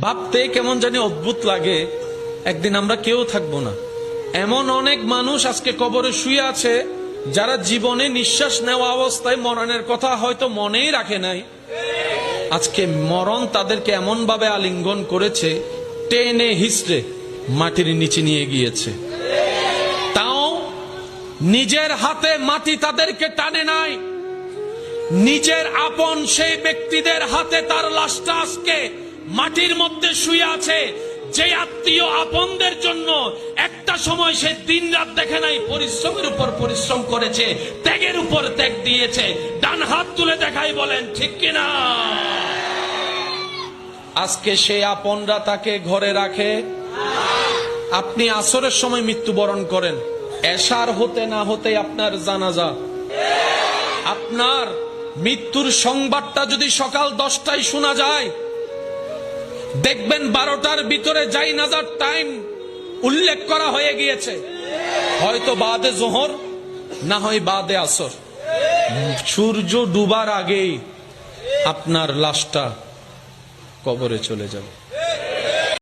ভাবতে কেমন জানি অদ্ভুত লাগে, একদিন আমরা কেউ থাকবো না। এমন অনেক মানুষ আজকে কবরে শুয়ে আছে যারা জীবনে নিঃশ্বাস নেওয়া অবস্থায় মরণের কথা হয়তো মনেই রাখে নাই। আজকে মরণ তাদেরকে এমন ভাবে আলিঙ্গন করেছে, টেনে হিস্ট্রে মাটির নিচে নিয়ে গিয়েছে। তাও নিজের হাতে মাটি তাদেরকে টানে নাই, নিজের আপন সেই ব্যক্তিদের হাতে তার লাশটা আজকে মাটির মধ্যে শুয়ে আছে। যে আত্মীয় আপনদের জন্য একটা সময় সে দিন রাত দেখে নাই, পরিশ্রমের উপর পরিশ্রম করেছে, ত্যাগের উপর ত্যাগ দিয়েছে। ডান হাত তুলে দেখাই, বলেন ঠিক কিনা? আজকে সেই আপনরা তাকে ঘরে রাখে। আপনি আসরের সময় মৃত্যুবরণ করেন, এশার হতে না হতে আপনার জানাজা। আপনার মৃত্যুর সংবাদটা যদি সকাল 10টায় শোনা যায়, দেখবেন 12টার ভিতরে জানাজার টাইম উল্লেখ করা হয়ে গিয়েছে, হয়তো বাদে জোহর, না হয় বাদে আসর। সূর্য ডুবার আগেই আপনার লাশটা কবরে চলে যাবে।